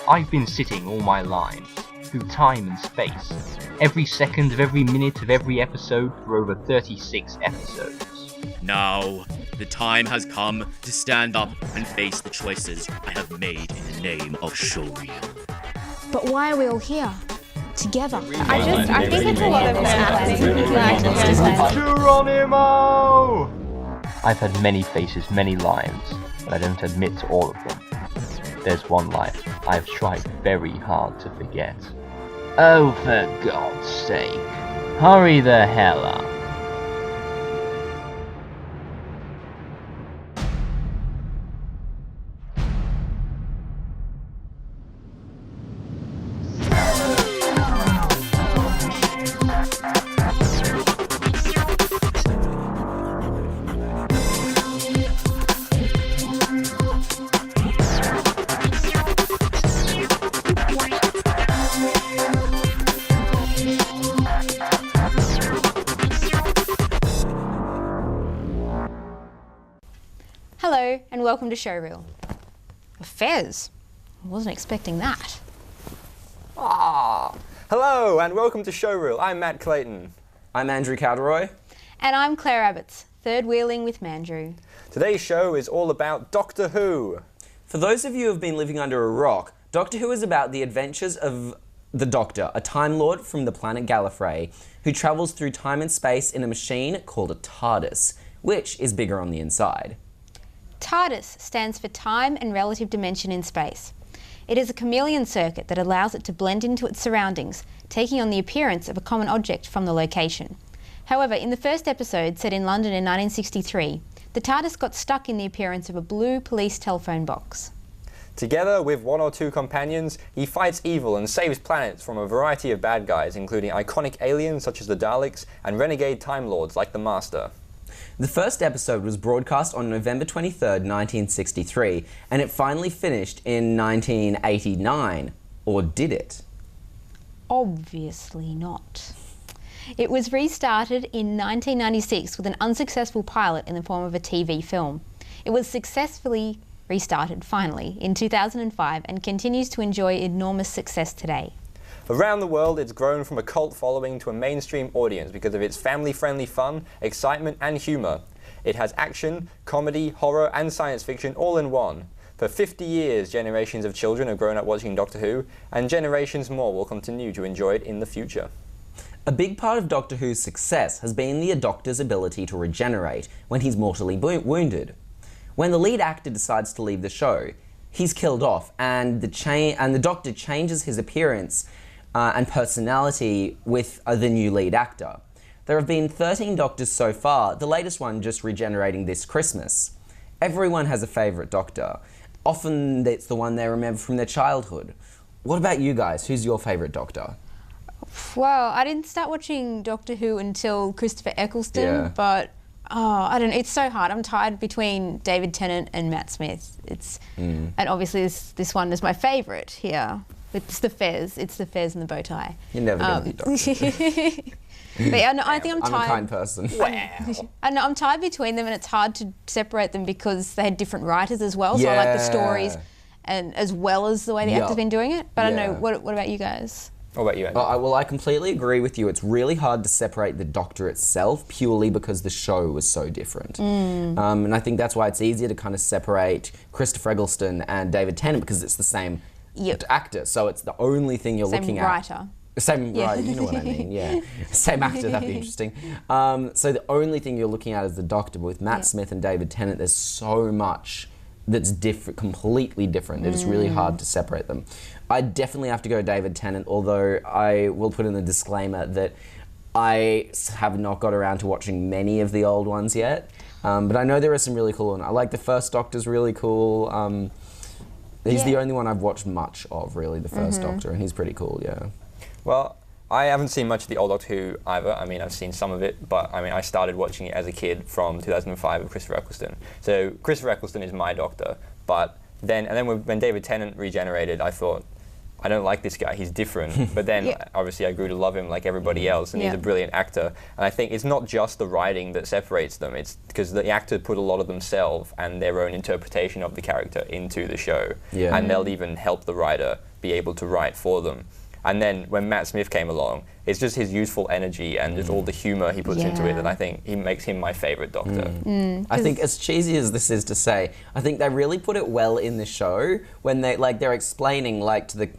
I've been sitting all my life, through time and space, every second of every minute of every episode for over 36 episodes. Now, the time has come to stand up and face the choices I have made in the name of Showreel. But why are we all here? Together. I think it's a lot of that. Geronimo! I've had many faces, many lives, but I don't admit to all of them. There's one life I've tried very hard to forget. Oh, for God's sake, hurry the hell up. Hello, and welcome to Showreel. Fez, I wasn't expecting that. Hello, and welcome to Showreel. I'm Matt Clayton. I'm Andrew Cowderoy. And I'm Clare Abbots, third wheeling with Mandrew. Today's show is all about Doctor Who. For those of you who have been living under a rock, Doctor Who is about the adventures of the Doctor, a Time Lord from the planet Gallifrey, who travels through time and space in a machine called a TARDIS, which is bigger on the inside. TARDIS stands for Time and Relative Dimension in Space. It is a chameleon circuit that allows it to blend into its surroundings, taking on the appearance of a common object from the location. However, in the first episode, set in London in 1963, the TARDIS got stuck in the appearance of a blue police telephone box. Together with one or two companions, he fights evil and saves planets from a variety of bad guys, including iconic aliens such as the Daleks and renegade Time Lords like the Master. The first episode was broadcast on November 23rd, 1963, and it finally finished in 1989. Or did it? Obviously not. It was restarted in 1996 with an unsuccessful pilot in the form of a TV film. It was successfully restarted, finally, in 2005 and continues to enjoy enormous success today. Around the world, it's grown from a cult following to a mainstream audience because of its family-friendly fun, excitement, and humour. It has action, comedy, horror, and science fiction all in one. For 50 years, generations of children have grown up watching Doctor Who, and generations more will continue to enjoy it in the future. A big part of Doctor Who's success has been the Doctor's ability to regenerate when he's mortally wounded. When the lead actor decides to leave the show, he's killed off, and the Doctor changes his appearance and personality with the new lead actor. There have been 13 Doctors so far, the latest one just regenerating this Christmas. Everyone has a favourite Doctor. Often it's the one they remember from their childhood. What about you guys? Who's your favourite Doctor? Well, I didn't start watching Doctor Who until Christopher Eccleston, but I don't know, it's so hard. I'm tied between David Tennant and Matt Smith. And obviously this one is my favourite here. It's the fez and the bow tie. You're never going to be Doctor. But yeah, no, I think I'm tied. I'm a kind person. I'm tied between them, and it's hard to separate them because they had different writers as well. So I like the stories, and as well as the way the actor's been doing it. But I don't know. What about you guys? What about you, Andrew? Well, I completely agree with you. It's really hard to separate the Doctor itself purely because the show was so different. And I think that's why it's easier to kind of separate Christopher Eccleston and David Tennant because it's the same actor. So it's the only thing you're looking at. Same writer, you know what I mean, yeah. Same actor, that'd be interesting. So the only thing you're looking at is the Doctor, but with Matt Smith and David Tennant, there's so much that's different, completely different. It's really hard to separate them. I definitely have to go David Tennant, although I will put in the disclaimer that I have not got around to watching many of the old ones yet. But I know there are some really cool ones. I like the first Doctor's really cool. He's the only one I've watched much of, really, the first Doctor, and he's pretty cool, yeah. Well, I haven't seen much of the old Doctor Who either. I mean, I've seen some of it, but I mean, I started watching it as a kid from 2005 with Christopher Eccleston. So Christopher Eccleston is my Doctor, but then when David Tennant regenerated, I thought, I don't like this guy, he's different. But then, obviously, I grew to love him like everybody else, and he's a brilliant actor. And I think it's not just the writing that separates them, it's because the actor put a lot of themselves and their own interpretation of the character into the show. Yeah. And they'll even help the writer be able to write for them. And then when Matt Smith came along, it's just his youthful energy and just all the humour he puts into it that I think he makes him my favourite Doctor. I think, as cheesy as this is to say, I think they really put it well in the show when they're explaining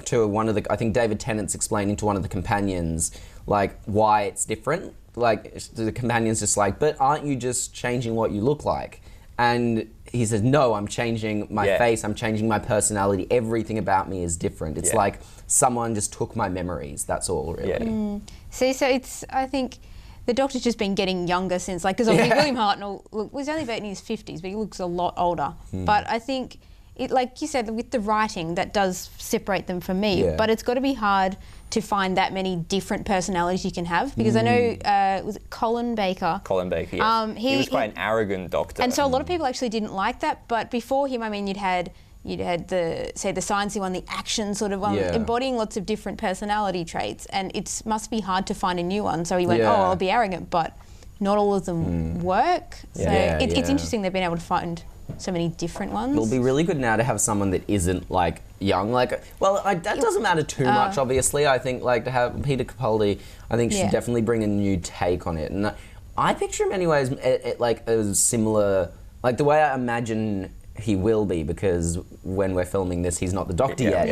to one of the, I think David Tennant's explaining to one of the companions like why it's different. Like the companion's just like, but aren't you just changing what you look like? And he says, no, I'm changing my face, I'm changing my personality, everything about me is different. It's like someone just took my memories, that's all really. See, so it's, I think the Doctor's just been getting younger since, like, because obviously William Hartnell was only about in his 50s, but he looks a lot older. But I think, it, like you said, with the writing, that does separate them from me, but it's got to be hard to find that many different personalities you can have, because I know, was it Colin Baker? Colin Baker, yes. He was quite an arrogant Doctor. And so a lot of people actually didn't like that, but before him, I mean, you'd had the, say, the sciencey one, the action sort of one, embodying lots of different personality traits, and it must be hard to find a new one. So he went, oh, I'll be arrogant, but not all of them work. So it's interesting they've been able to find so many different ones. It'll be really good now to have someone that isn't like young. Like, well, that doesn't matter too much, obviously. I think like to have Peter Capaldi, I think should definitely bring a new take on it. And I picture him anyways, like a similar, like the way I imagine he will be, because when we're filming this, he's not the Doctor yet.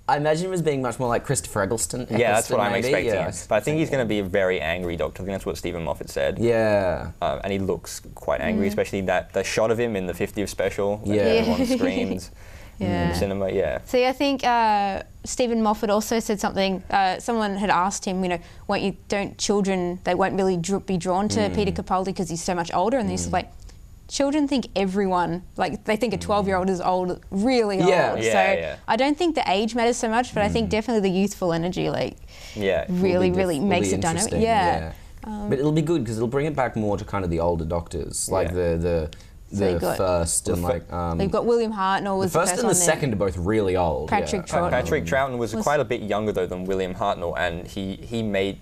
I imagine him as being much more like Christopher Eccleston. Yeah, that's what I'm expecting. Yeah, but I think he's going to be a very angry Doctor. I think that's what Stephen Moffat said. Yeah. And he looks quite angry, especially the shot of him in the 50th special. That everyone screams in the cinema. See, I think Stephen Moffat also said something. Someone had asked him, don't children, they won't really be drawn to Peter Capaldi because he's so much older? And he's like, children think everyone, like they think a 12-year-old is old, really old. I don't think the age matters so much, but I think definitely the youthful energy, really makes it dynamic. But it'll be good because it'll bring it back more to kind of the older Doctors, like the first and like. You've got William Hartnell was the first and the second are both really old. Patrick Troughton was quite a bit younger though than William Hartnell, and he made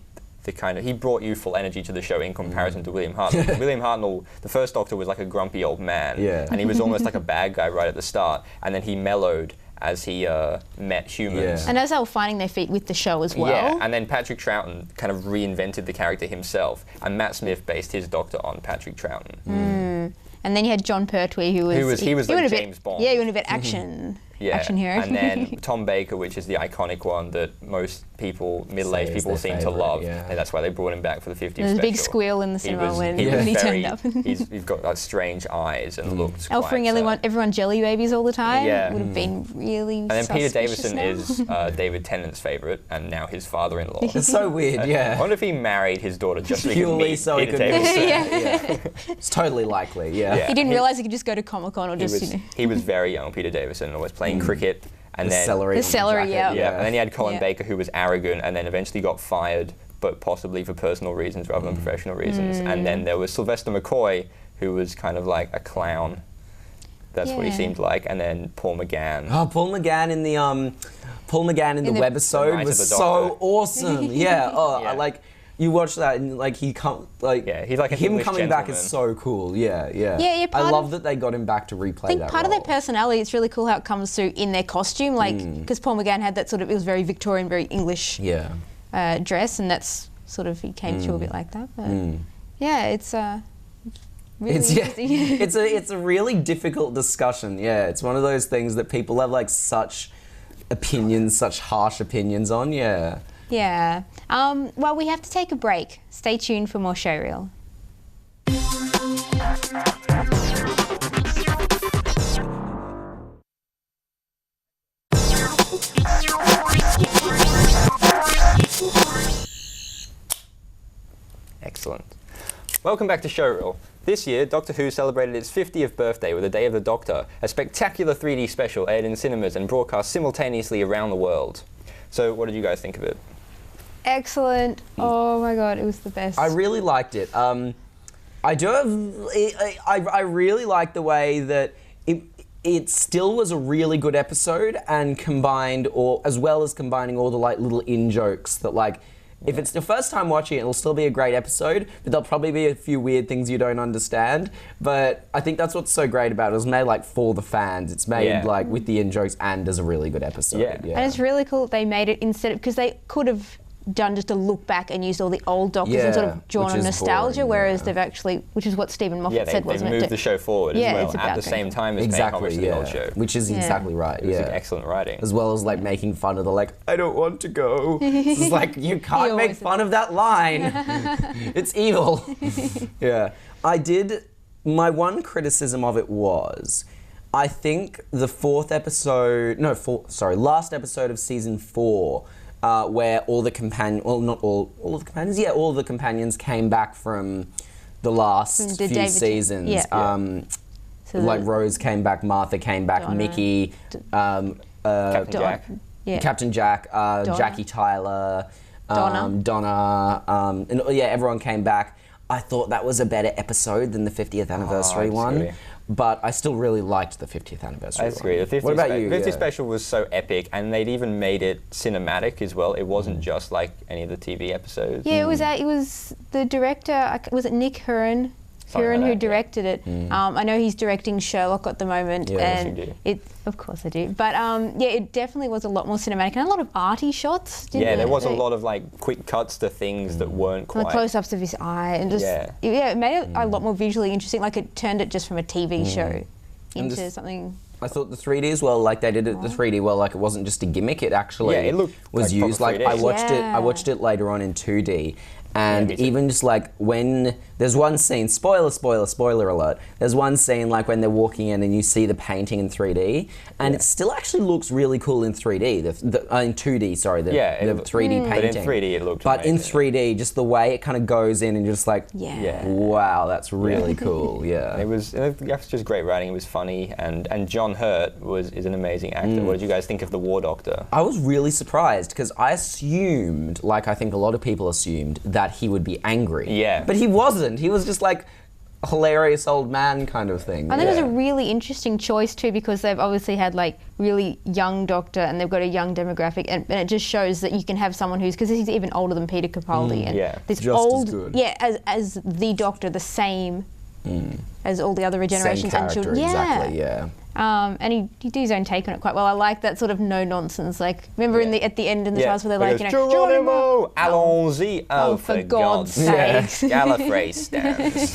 he brought youthful energy to the show in comparison to William Hartnell. William Hartnell, the first Doctor, was like a grumpy old man, and he was almost like a bad guy right at the start, and then he mellowed as he met humans. And as they were finding their feet with the show as well. Yeah, and then Patrick Troughton kind of reinvented the character himself, and Matt Smith based his Doctor on Patrick Troughton. And then you had John Pertwee, who was like James Bond. Yeah, he went a bit action hero. And then Tom Baker, which is the iconic one that most people, middle-aged people, seem to love. And that's why they brought him back for the 50th special. There was a big squeal in the cinema when he turned up. He's got like strange eyes and looks offering everyone jelly babies all the time. Yeah. Would have been really And then Peter Davison now. is David Tennant's favourite, and now his father-in-law. It's so weird, I wonder if he married his daughter just so he could purely meet so he Peter could Davison. It's totally likely, He didn't realise he could just go to Comic-Con or He was very young, Peter Davison, and was playing cricket. And the celery, yeah. And then he had Colin Baker, who was arrogant, and then eventually got fired, but possibly for personal reasons rather than professional reasons. And then there was Sylvester McCoy, who was kind of like a clown. That's what he seemed like. And then Paul McGann. Oh, Paul McGann in the webisode was so awesome. I like. You watch that and like he's like him coming back is so cool. I love that they got him back to replay that. I think part of their personality, it's really cool how it comes through in their costume, like because Paul McGann had that sort of, it was very Victorian, very English dress, and that's sort of, he came through a bit like that. But it's really interesting. it's a really difficult discussion. It's one of those things that people have like such opinions, such harsh opinions on. Well, we have to take a break. Stay tuned for more Showreel. Excellent. Welcome back to Showreel. This year, Doctor Who celebrated its 50th birthday with the Day of the Doctor, a spectacular 3D special aired in cinemas and broadcast simultaneously around the world. So, what did you guys think of it? Excellent. Oh my god, it was the best. I really liked it. I really like the way that it still was a really good episode, and as well as combining all the like little in-jokes that like, if it's the first time watching it, it'll still be a great episode, but there'll probably be a few weird things you don't understand. But I think that's what's so great about it. It was made like for the fans. It's made like with the in-jokes and as a really good episode. Yeah. And it's really cool that they made it instead of, because they could have done just a look back and used all the old Doctors and sort of drawn which on is nostalgia, boring, whereas they've actually, which is what Stephen Moffat said, they wasn't moved it? the show forward Yeah, as well it's at about the same time as paying homage to the old show. Which is exactly right. It was excellent writing. As well as like making fun of the like, I don't want to go. It's like, you can't make fun of that line. It's evil. Yeah. My one criticism of it was, I think the last episode of season 4, where all the all of the companions came back from the last few seasons. So like Rose came back, Martha came back, Donna, Mickey, Captain Jack. Captain Jack, Jackie Tyler, Donna, and everyone came back. I thought that was a better episode than the 50th anniversary one. But I still really liked the 50th anniversary. I disagree. The 50th, what about you? 50th special was so epic, and they'd even made it cinematic as well. It wasn't just like any of the TV episodes. Yeah, it was the director. Was it Nick Huron? Huron who directed it. I know he's directing Sherlock at the moment, and of course I do. But it definitely was a lot more cinematic and a lot of arty shots. There was a lot of like quick cuts to things that weren't quite. The close-ups of his eye and just it made it a lot more visually interesting. Like it turned it just from a TV show into something. I thought the 3D as well, like they did it the 3D well, like it wasn't just a gimmick, it actually it looked was like used. Like I watched it later on in 2D. And even just like when there's one scene, spoiler alert, there's one scene like when they're walking in and you see the painting in 3D, and it still actually looks really cool in 3D, in 2D, sorry, the 3D painting. But in 3D it looked But amazing. in 3D, just the way it kind of goes in and you're just like, wow, that's really cool, It was just great writing, it was funny, and John Hurt is an amazing actor. What did you guys think of the War Doctor? I was really surprised, because I assumed, like I think a lot of people assumed, that he would be angry. Yeah. But he wasn't. He was just like a hilarious old man kind of thing. I think it was a really interesting choice too, because they've obviously had like really young Doctor and they've got a young demographic, and it just shows that you can have someone who's, because he's even older than Peter Capaldi, and this just old, as good. as the Doctor, the same as all the other regenerations Same and character, children. exactly, yeah. And he did his own take on it quite well. I like that sort of no nonsense. Like remember at the end in the trials where they're like, Geronimo, allons-y. Oh, for God's sake. Gallifrey stands.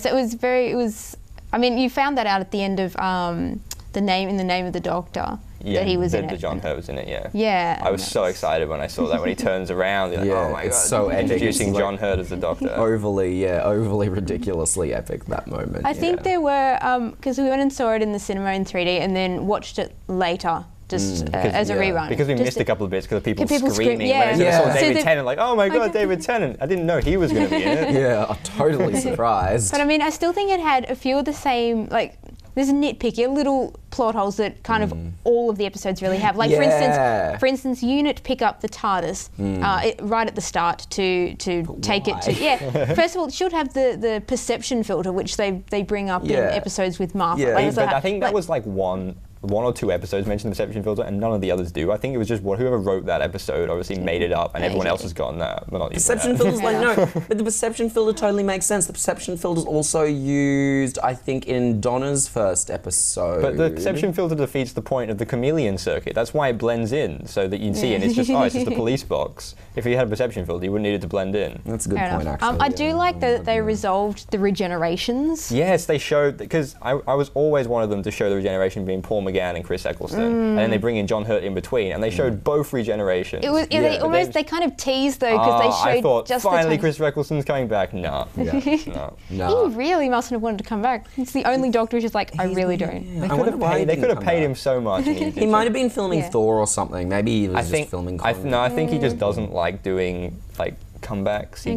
So it was. I mean, you found that out at the end of the name of the Doctor. That he was in it. The John Hurt was in it, Yeah. I was so excited when I saw that, when he turns around, you're like, oh my God. It's so epic. Introducing It's like John Hurt as the Doctor. Overly ridiculously epic, that moment. I think there were, because we went and saw it in the cinema in 3D and then watched it later, just as a rerun. Because we missed a couple of bits because of people screaming. Yeah. When I saw David Tennant, like, oh my God, David Tennant. I didn't know he was going to be in it. Yeah, I'm totally surprised. But I mean, I still think it had a few of the same, like, there's nitpicky little plot holes that kind of all of the episodes really have. Like for instance, Unit pick up the TARDIS right at the start to take it to First of all, it should have the perception filter, which they bring up in episodes with Martha. Yeah. But I think that was like one or two episodes mentioned the perception filter, and none of the others do. I think it was just whoever wrote that episode obviously made it up, and everyone else has gotten that. But not perception filter's like, no, but the perception filter totally makes sense. The perception filter's also used, I think, in Donna's first episode. But the perception filter defeats the point of the chameleon circuit. That's why it blends in, so that you can see, and it's just a police box. If you had a perception filter, you wouldn't need it to blend in. That's a good point, actually. I do like that they resolved the regenerations. Yes, they showed, because I was always one of them to show the regeneration being Paul McGann and Chris Eccleston, and then they bring in John Hurt in between, and they showed both regenerations. It was they kind of teased though, because they showed I thought just finally Chris Eccleston's coming back. No. He really mustn't have wanted to come back. He's the only Doctor who's just like, I really don't. They could have paid him so much. He might have been filming Thor or something. Maybe he was just filming. I think he just doesn't like doing like comebacks. He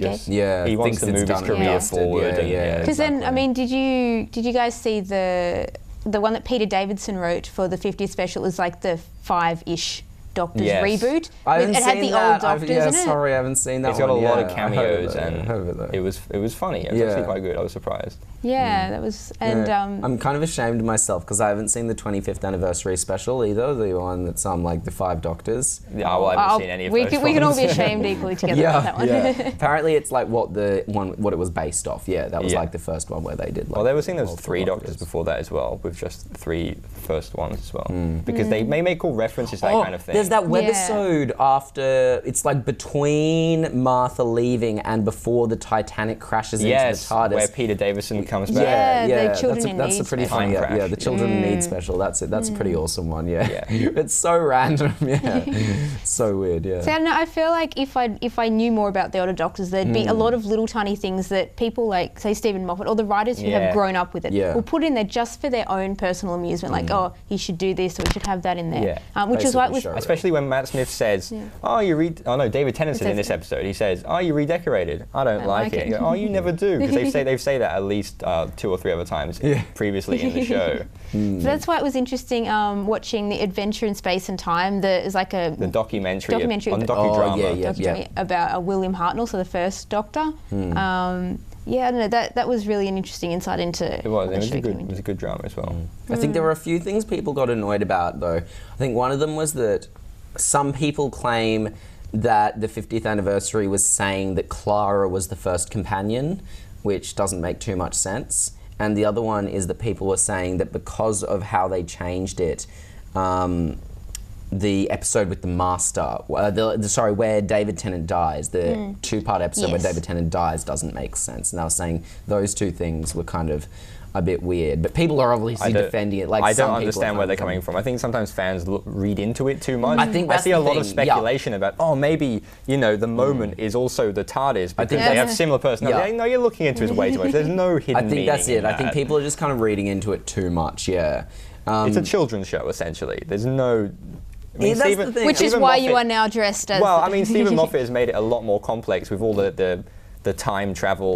wants to move his career forward. Because then, I mean, did you guys see the one that Peter Davidson wrote for the 50th special is like the 5-ish Doctors reboot. It had the old Doctors in it. Sorry, I haven't seen that. It's got one. a lot of cameos, and it was funny. It was actually quite good. I was surprised. Yeah, that was, and I'm kind of ashamed of myself because I haven't seen the 25th anniversary special either, the one that's like the 5 Doctors. Yeah, well, I haven't seen any of those we can all be ones. ashamed equally together about that one. Apparently it's like what it was based off. Yeah, that was like the first one where they did. Like, Well, they were saying there was 3 Doctors before that as well, with just 3 first ones as well, because they may make all references to that kind of thing. There's that webisode after, it's like between Martha leaving and before the Titanic crashes into the TARDIS. Where Peter Davison comes back. The Children in that's Need a pretty special. funny. Time Yeah, the Children in Need special. That's it. That's a pretty awesome one. Yeah. It's so random. Yeah, so weird. Yeah. So I don't know. I feel like if I knew more about the older Doctors, there'd be a lot of little tiny things that people like, say Stephen Moffat or the writers who have grown up with it, will put in there just for their own personal amusement. Like, oh, he should do this, or he should have that in there. Which is why it was. Especially when Matt Smith says, David Tennant says in this episode, he says, "Oh, you redecorated. I don't like it." You go, oh, you never do, because they say that at least 2 or 3 other times previously in the show. So that's why it was interesting watching the Adventure in Space and Time. There's like the documentary on docudrama. Documentary about William Hartnell, so the first Doctor. Yeah, I don't know, that was really an interesting insight into. It was a good drama as well. I think there were a few things people got annoyed about though. I think one of them was that some people claim that the 50th anniversary was saying that Clara was the first companion, which doesn't make too much sense. And the other one is that people were saying that because of how they changed it, the episode with the Master, where David Tennant dies, the 2-part episode where David Tennant dies doesn't make sense. And I was saying those 2 things were kind of a bit weird, but people are obviously defending it. Like, I don't understand where they're coming from. I think sometimes fans read into it too much. I see a lot of speculation about, maybe the moment is also the TARDIS because they have similar personalities. No, you're looking into it way too much. There's no hidden meaning. I think that's it. I think people are just kind of reading into it too much. Yeah, it's a children's show essentially. There's no. Which is why you are now dressed as. Well, I mean, Stephen Moffat has made it a lot more complex with all the time travel,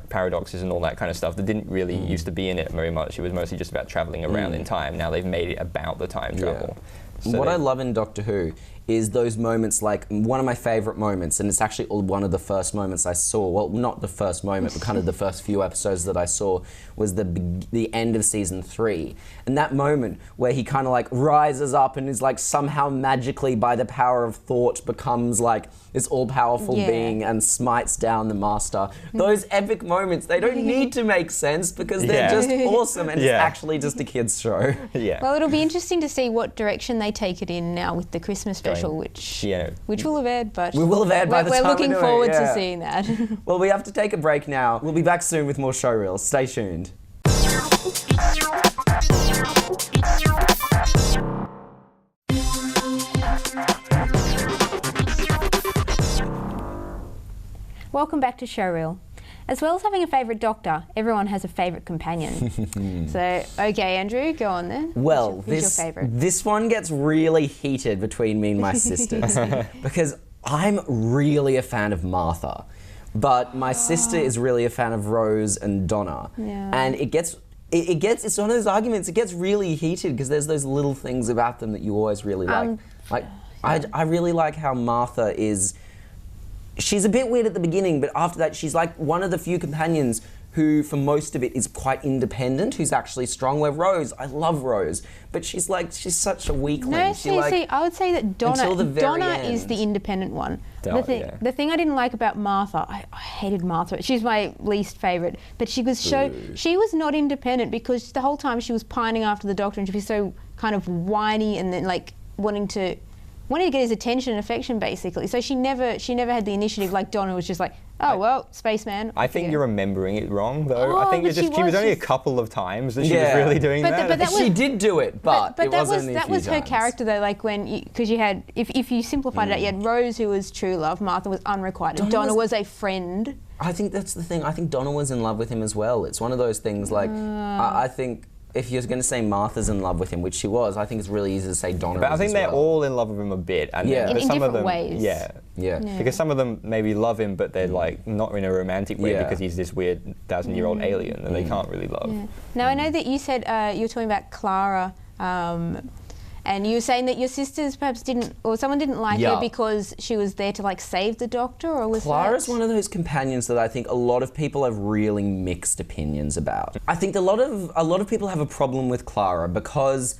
paradoxes and all that kind of stuff that didn't really used to be in it very much. It was mostly just about traveling around in time. Now they've made it about the time travel. So what I love in Doctor Who is those moments, like one of my favourite moments, and it's actually one of the first moments I saw, well, not the first moment, but kind of the first few episodes that I saw, was the end of season 3. And that moment where he kind of like rises up and is like somehow magically by the power of thought becomes like this all-powerful being and smites down the Master. Those epic moments, they don't need to make sense because they're just awesome, and it's actually just a kid's show. Well, it'll be interesting to see what direction they take it in now with the Christmas special, which will have aired, but we will have aired by the time we're looking forward to seeing that. Well, we have to take a break now. We'll be back soon with more Showreel. Stay tuned. Welcome back to Showreel. As well as having a favourite Doctor, everyone has a favourite companion. So, okay, Andrew, go on then. Well, who's your favourite? This one gets really heated between me and my sisters because I'm really a fan of Martha, but my sister is really a fan of Rose and Donna, and it's one of those arguments. It gets really heated because there's those little things about them that you always really like. I really like how Martha is. She's a bit weird at the beginning, but after that, she's like one of the few companions who, for most of it, is quite independent, who's actually strong. Where Rose, I love Rose, but she's such a weakling. No, see, I would say that Donna is the independent one. The thing I didn't like about Martha, I hated Martha. She's my least favourite, but she was not independent because the whole time she was pining after the Doctor, and she was so kind of whiny and then like wanting to get his attention and affection, basically. So she never had the initiative like Donna was just like, oh, well, spaceman. I think you're remembering it wrong, though. I think it's just she was only a couple of times that she was really doing that. But she did do it, but it wasn't that was her character, though. Like because you had, if you simplified it out, you had Rose, who was true love, Martha was unrequited, Donna was a friend. I think that's the thing. I think Donna was in love with him as well. It's one of those things. Like I think. If you're going to say Martha's in love with him, which she was, I think it's really easy to say Donna. But I think they're all in love with him a bit, and in some different of them, ways. Because some of them maybe love him, but they're like not in a romantic way because he's this weird 1,000-year-old alien that they can't really love. Now I know that you said you were talking about Clara, And you were saying that your sisters perhaps didn't, or someone didn't like Yeah. her because she was there to like save the Doctor, or was Clara's that... one of those companions that I think a lot of people have really mixed opinions about. I think a lot of people have a problem with Clara because,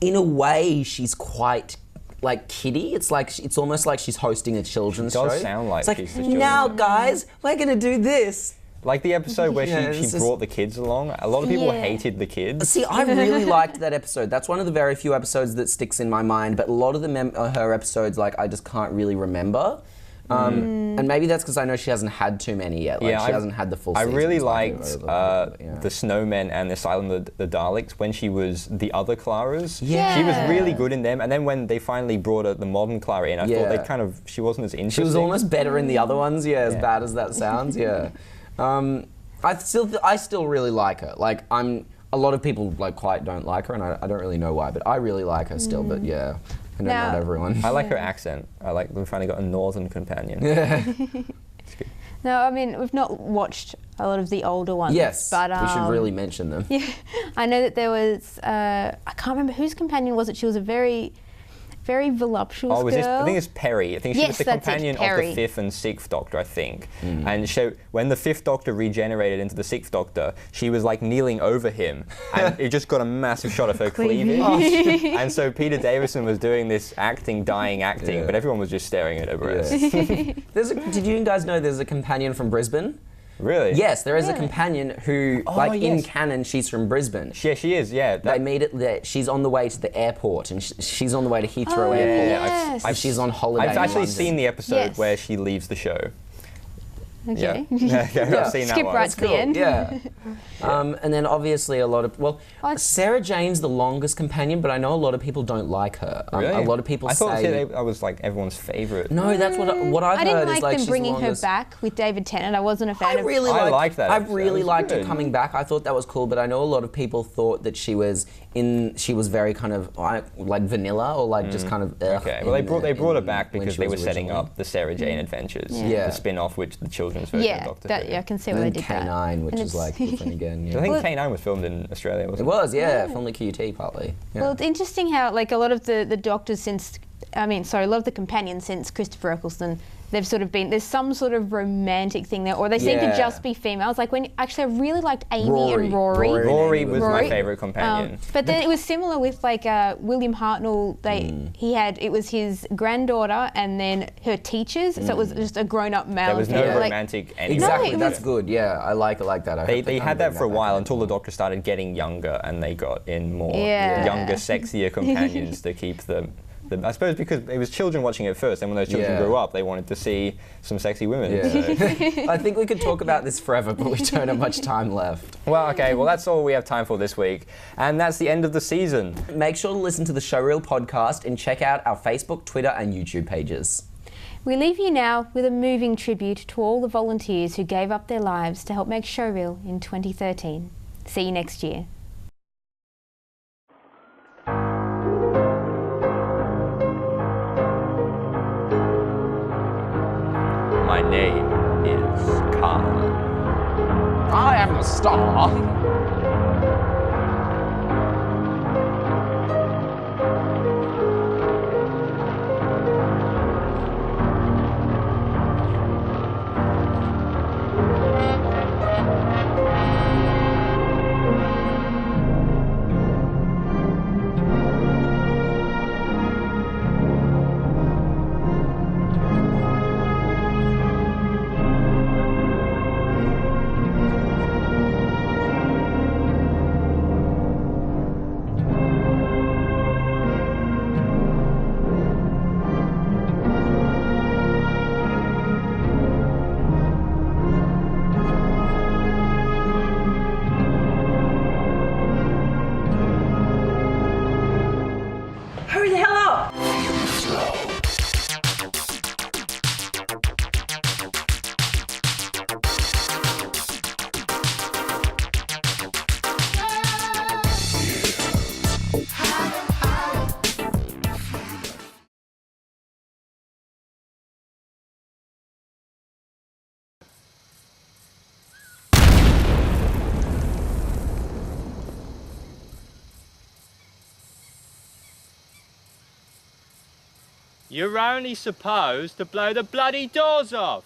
in a way, she's quite like kiddie. It's like it's almost like she's hosting a children's show. It does sound like it's she's the like, children's now show. guys, we're gonna do this. Like the episode where Yeah, she it's just- brought the kids along. A lot of people Yeah. hated the kids. See, I really liked that episode. That's one of the very few episodes that sticks in my mind. But a lot of her episodes, like, I just can't really remember. And maybe that's because I know she hasn't had too many yet. Like, she hasn't had the full I seasons really like liked yeah. the Snowmen and the Asylum of the Daleks when she was the other Claras. Yeah. She was really good in them. And then when they finally brought the modern Clara in, I thought they kind of, she wasn't as interesting. She was almost better in the other ones, as bad as that sounds, I still really like her. Like, a lot of people like quite don't like her, and I don't really know why, but I really like her still. But yeah, I know Now- not everyone. I like her accent. I like we finally got a northern companion. No, I mean, we've not watched a lot of the older ones. Yes, but we should really mention them. Yeah, I know that there was, I can't remember whose companion was it. She was a very, very voluptuous Oh, was girl. this? I think it's Perry. I think she Yes, was the that's it, companion of Perry. the fifth and sixth Doctor, I think. And when the fifth Doctor regenerated into the sixth Doctor, she was like kneeling over him, and it just got a massive shot of her cleavage. And so Peter Davison was doing this dying acting, but everyone was just staring at her breasts. Did you guys know there's a companion from Brisbane? Really? Yes, there is a Really? companion who, in yes. canon, she's from Brisbane. Yeah, she is. Yeah. They made it that she's on the way to the airport, and she's on the way to Heathrow Airport. yes. And she's on holiday. I've in actually London. seen the episode Yes. where she leaves the show. Okay. Yeah, I've seen that Skip one. right to the end. Yeah. And then obviously a lot of Sarah Jane's the longest companion, but I know a lot of people don't like her. Really? A lot of people I thought say I was like everyone's favorite. no. That's what I've I didn't heard like is like them she's bringing the her longest. back with David Tennant. I wasn't a fan I of. really I liked, liked that I episode. really It was liked her good. coming back. I thought that was cool, but I know a lot of people thought that she was very kind of like vanilla or like just kind of. Okay, well they brought her back when because she they was were setting originally. up the Sarah Jane Adventures, Yeah. the spin-off, which the children's version of Yeah, Doctor Who. I can see why And they then did that. K9, which And is it's- like different again. I Yeah. think K9 was filmed in Australia, It wasn't it? was, yeah, filmed at QT partly. Yeah. Well, it's interesting how like a lot of the doctors since, a lot of the companions since Christopher Eccleston, they've sort of been, there's some sort of romantic thing there, or they seem to Yeah. just be females. Like I really liked Amy and Rory. Rory. Rory was my Rory. favourite companion. But then it was similar with like William Hartnell. It was his granddaughter and then her teachers. So it was just a grown-up male. There was no figure, like- romantic anything. Exactly, it that's was- good. Yeah, I like it like that. I hope They kind had of that bring for a back. while until the Doctor started getting younger and they got in more Yeah. younger, sexier companions to keep them. I suppose because it was children watching it first, and when those children Yeah. grew up, they wanted to see some sexy women. Yeah. So- I think we could talk about this forever, but we don't have much time left. Well, okay, well that's all we have time for this week, and that's the end of the season. Make sure to listen to the Showreel podcast and check out our Facebook, Twitter, and YouTube pages. We leave you now with a moving tribute to all the volunteers who gave up their lives to help make Showreel in 2013. See you next year. My name is Khan. I am the star. You're only supposed to blow the bloody doors off.